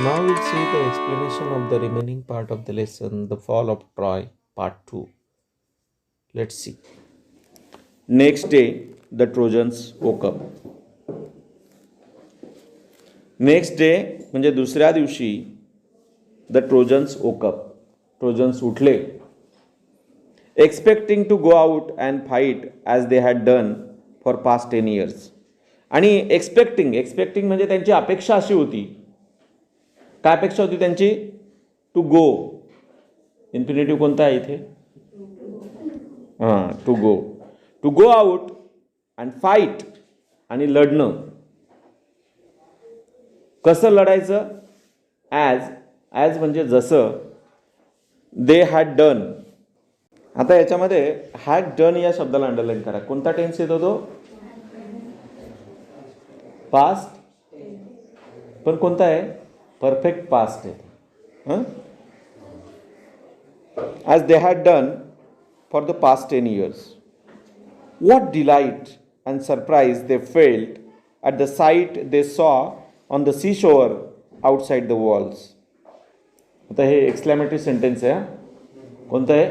Now we'll see the explanation of the remaining part of the lesson, the fall of Troy, part 2. Let's see. Next day, the Trojans woke up. Next day म्हणजे दुसऱ्या दिवशी the Trojans woke up, Trojans उठले, expecting to go out and fight as they had done for past 10 years. आणि expecting म्हणजे त्यांची अपेक्षा अशी होती. काय अपेक्षा होती त्यांची? To go. इन्फिनिटिव्ह कोणता आहे इथे? हां, to go out and fight, आणि लढणं. कसं लढायचं? ॲज म्हणजे जसं. They had done. आता याच्यामध्ये हॅड डन या शब्दाला अंडरलाईन करा. कोणता टेन्स येतो तो? पास्ट. पण कोणता आहे? परफेक्ट पास्ट आहे. As they had done for the past 10 years. What delight and surprise they felt at the sight they saw on the seashore outside the walls. आता हे एक्सक्लॅमेटरी सेंटेन्स आहे. कोणतं आहे?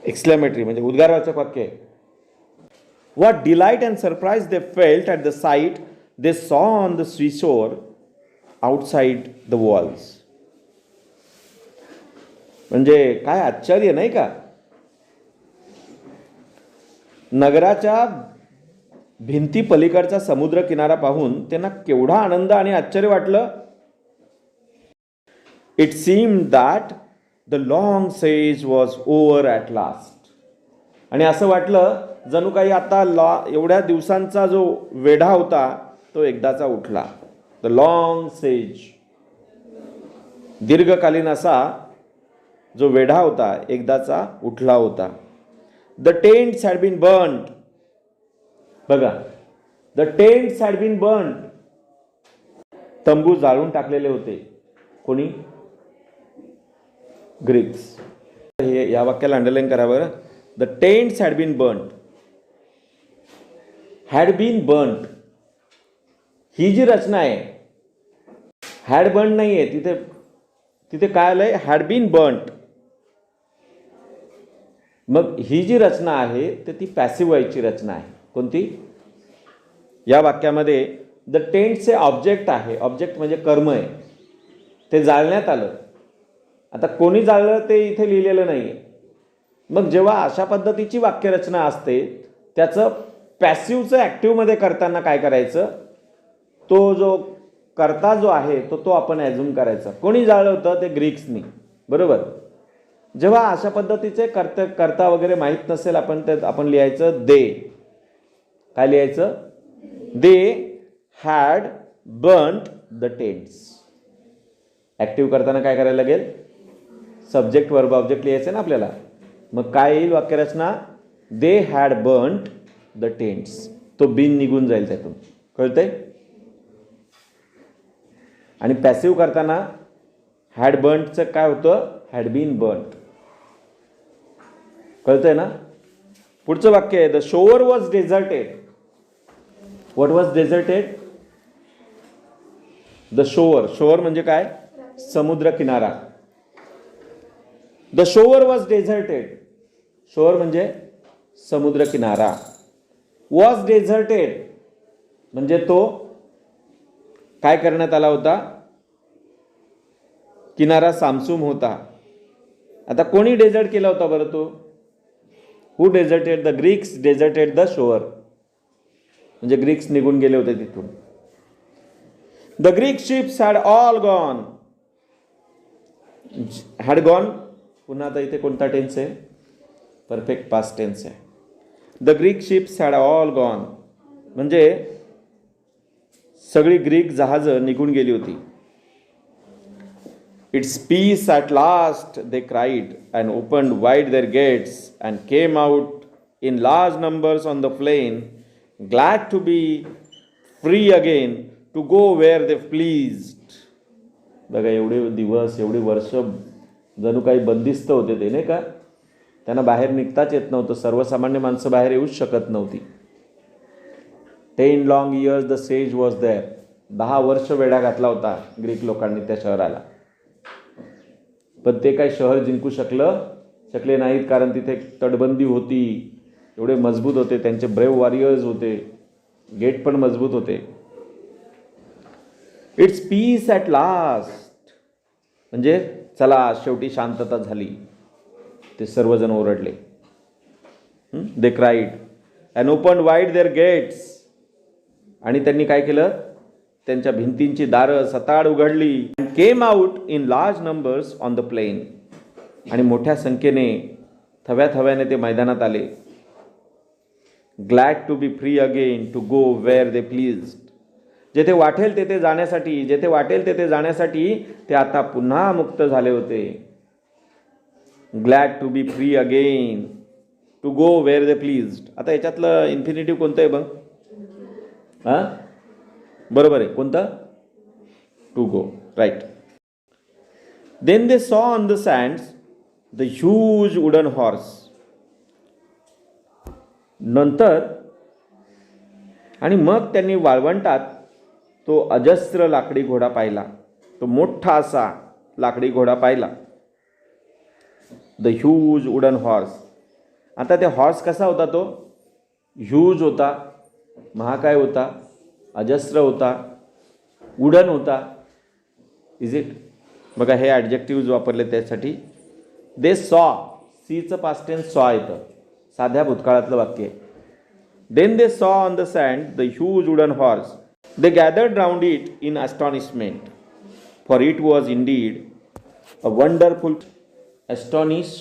एक्सक्लॅमेटरी म्हणजे उद्गारवाचक वाक्य आहे. What delight and surprise they felt at the sight they saw on the seashore outside the walls. म्हणजे काय आश्चर्य नाही का? नगराच्या भिंती पलीकडचा समुद्र किनारा पाहून त्यांना केवढा आनंद आणि आश्चर्य वाटलं. It seemed that the long says was over at last. आणि असं वाटलं जणू काही आता एवढ्या दिवसांचा जो वेढा होता तो एकदाचा उठला. द लॉंग सेज, दीर्घकालीन असा जो वेढा होता एकदाचा उठला होता. The tents had been burned. बघा, the tents had been burned. तंबू जाळून टाकलेले होते. कोणी? ग्रीक्स. हे या वाक्याला अंडरलाईन करा बरं. The tents had been burned. Had been burned ही जी रचना आहे, हॅड बर्न्ड नाही आहे तिथे. तिथे काय आलंय? Had been burned. मग ही जी रचना आहे तर ती पॅसिव्ह व्हायची रचना आहे. कोणती? या वाक्यामध्ये द टेंटचे ऑब्जेक्ट आहे. ऑब्जेक्ट म्हणजे कर्म आहे. ते जाळण्यात आलं. आता कोणी जाळलं ते इथे लिहिलेलं नाही आहे. मग जेव्हा अशा पद्धतीची वाक्यरचना असते त्याचं पॅसिव्हचं ॲक्टिव्हमध्ये करताना काय करायचं? तो जो कर्ता जो आहे तो आपण ॲझ्युम करायचा. कोणी जाळलं होतं? ते ग्रीक्सनी. बरोबर. जेव्हा अशा पद्धतीचे कर्ता वगैरे माहीत नसेल आपण लिहायचं दे. काय लिहायचं? They had burned the tents. Active करताना काय करायला लागेल? सब्जेक्ट वर्ब ऑब्जेक्ट लिहायचं ना आपल्याला. मग काय येईल वाक्यरचना? They had burned the tents. तो बिन निघून जाईल त्यातून. कळतंय? आणि पॅसिव्ह करताना हॅड बर्न्डचं काय होतं? Had been burned. कळतंय ना? पुढचं वाक्य आहे the shore was deserted. What was deserted? The shore म्हणजे काय? समुद्र किनारा. The shore was deserted. Shore म्हणजे समुद्र किनारा. वॉज डेझर्टेड म्हणजे तो काय करण्यात आला होता? किनारा सामसूम होता. आता कोणी डेझर्ट केला होता बरं तो? Who deserted? The Greeks deserted the shore. म्हणजे ग्रीक्स निघून गेले होते तिथून. The Greek ships had all gone. Had gone पुन्हा आता इथे कोणता टेन्स आहे? परफेक्ट पास्ट टेन्स आहे. The Greek ships had all gone म्हणजे सगळी ग्रीक जहाजं निघून गेली होती. It's peace at last, they cried, and opened wide their gates, and came out in large numbers on the plain, glad to be free again, to go where they pleased. बघा, एवढे दिवस, एवढी वर्ष जणू काही बंदिस्त होते ते, नाही का? त्यांना बाहेर निघताच येत नव्हतं. सर्वसामान्य माणसं बाहेर येऊच शकत नव्हती. 10 long years the sage was there. 10 वर्ष वेढा घातला होता ग्रीक लोकांनी त्या शहराला, पण ते काही शहर जिंकू शकले नाहीत, कारण तिथे तटबंदी होती, एवढे मजबूत होते, त्यांचे ब्रेव वॉरियर्स होते, गेट पण मजबूत होते. इट्स पीस ॲट लास्ट, म्हणजे चला शेवटी शांतता झाली, ते सर्वजण ओरडले. They cried and open wide their gates, आणि त्यांनी काय केलं, त्यांच्या भिंतींची दारं सताड उघडली. And came out in large numbers on the plain, आणि मोठ्या संख्येने थव्याने ते मैदानात आले. Glad to be free again to go where they pleased, जेथे वाटेल तेथे जाण्यासाठी ते आता पुन्हा मुक्त झाले होते. Glad to be free again to go where they pleased. आता याच्यातलं इन्फिनिटिव्ह कोणतं आहे बघ? हां, बरोबर आहे, कोणतं? To go, right. Then they saw on the sands the huge wooden horse. नंतर आणि मग त्यांनी वाळवंटात तो अजस्र लाकडी घोडा पाहिला, तो मोठा असा लाकडी घोडा पाहिला. The huge wooden horse. आता ते हॉर्स कसा होता? तो ह्यूज होता, महाकाय होता, अजस्र होता, वुडन होता. Is it? बघा, हे ॲडजेक्टिव्ज वापरले त्यासाठी. दे सॉ, सीचं पास्ट टेन्स सॉ येतं, साध्या भूतकाळातलं वाक्य आहे. Then they saw on the sand the huge wooden horse. They gathered round it in astonishment, for it was indeed a wonderful. Astonish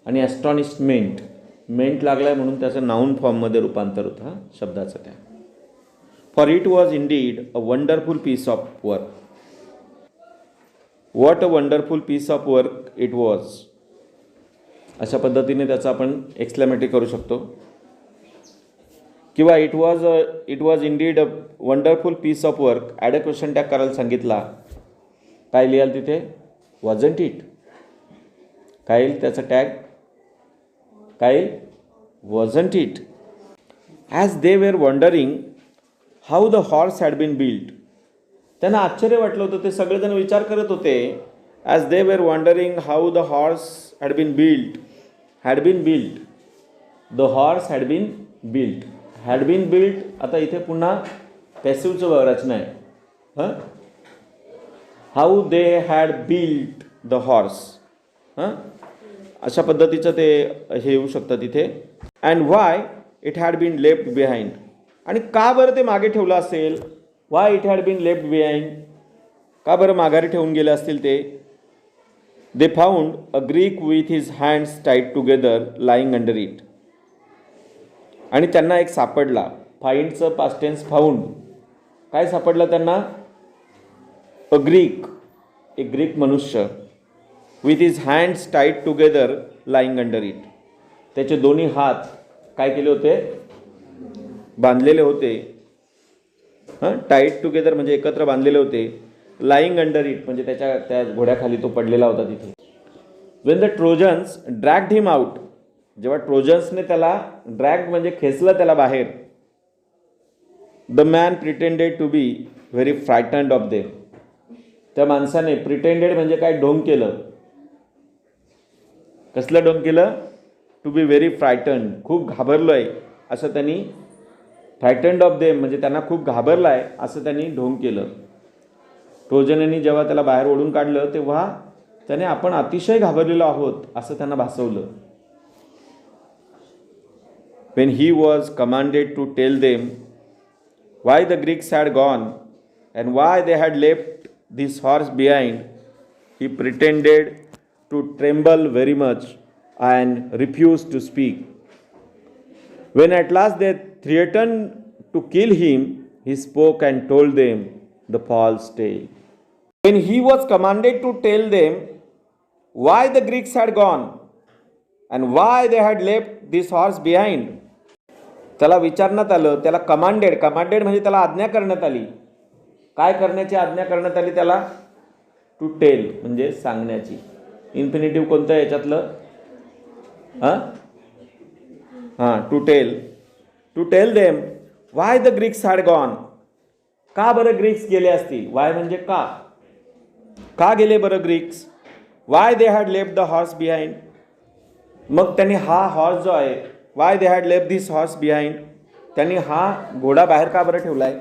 आणि ॲस्टॉनिशमेंट, मेंट लागलाय म्हणून त्याचं नाऊन फॉर्ममध्ये रूपांतर होतं हा शब्दाचं त्या. For it was indeed a wonderful piece of work. What a wonderful piece of work it was. अशा पद्धतीने त्याचं आपण एक्सक्लेमेटरी करू शकतो. किंवा it was indeed a wonderful piece of work. Add a question tag करायला सांगितला, काय लिहाल तिथे? Wasn't it. काय येईल त्याचं टॅग? काय? Wasn't it. As they were wondering how the horse had been built. त्यांना आश्चर्य वाटलं होतं, ते सगळेजण विचार करत होते. As they were wondering how the horse had been built. The horse had been built. आता इथे पुन्हा पॅसिव्हचं रचना आहे. हां, how they had built the horse. हां, अशा पद्धतीचं ते हे येऊ शकतं तिथे. And why it had been left behind. आणि का बरं ते मागे ठेवलं असेल? Why it had been left behind. का बरं माघारी ठेवून गेले असतील ते? They found a Greek with his hands tight together lying under it. आणि त्यांना एक सापडला. फाइंडचं पास्ट टेन्स फाउंड. काय सापडलं त्यांना? अ ग्रीक, एक ग्रीक मनुष्य. With his hands tight together lying under it. त्याचे दोन्ही हात काय केले होते? बांधलेले होते. हां, टाईट टुगेदर म्हणजे एकत्र बांधलेले होते. लाईंग अंडर इट म्हणजे त्या घोड्याखाली तो पडलेला होता तिथे. When the Trojans dragged him out. जेव्हा ट्रोजन्सने त्याला ड्रॅग म्हणजे खेचलं त्याला बाहेर. The man pretended to be very frightened of them. त्या माणसाने प्रिटेंडेड म्हणजे काय? ढोंग केलं. कसलं ढोंग केलं? टू बी व्हेरी फ्रायटन्ड, खूप घाबरलो आहे असं त्यांनी. फ्रायटन्ड ऑफ देम म्हणजे त्यांना खूप घाबरला आहे असं त्यांनी ढोंग केलं. ट्रोजननी जेव्हा त्याला बाहेर ओढून काढलं तेव्हा त्याने आपण अतिशय घाबरलेलो आहोत असं त्यांना भासवलं. When he was commanded to tell them why the Greeks had gone and why they had left this horse behind, he pretended to tremble very much and refused to speak. When at last they threatened to kill him, he spoke and told them the false tale. When he was commanded to tell them why the Greeks had gone and why they had left this horse behind, त्याला विचारण्यात आलं, त्याला commanded म्हणजे त्याला आज्ञा करण्यात आली. काय करण्याची आज्ञा करण्यात आली त्याला? टू टेल म्हणजे सांगण्याची. इन्फिनिटिव्ह कोणतं आहे याच्यातलं? To tell them why the Greeks had gone. का बरं ग्रीक्स गेले असतील? वाय म्हणजे का गेले बरं Greeks? Y they had left the horse behind. मग त्यांनी हा हॉर्स जो आहे, Y they had left this horse behind, त्यांनी हा घोडा बाहेर का बरं ठेवलाय?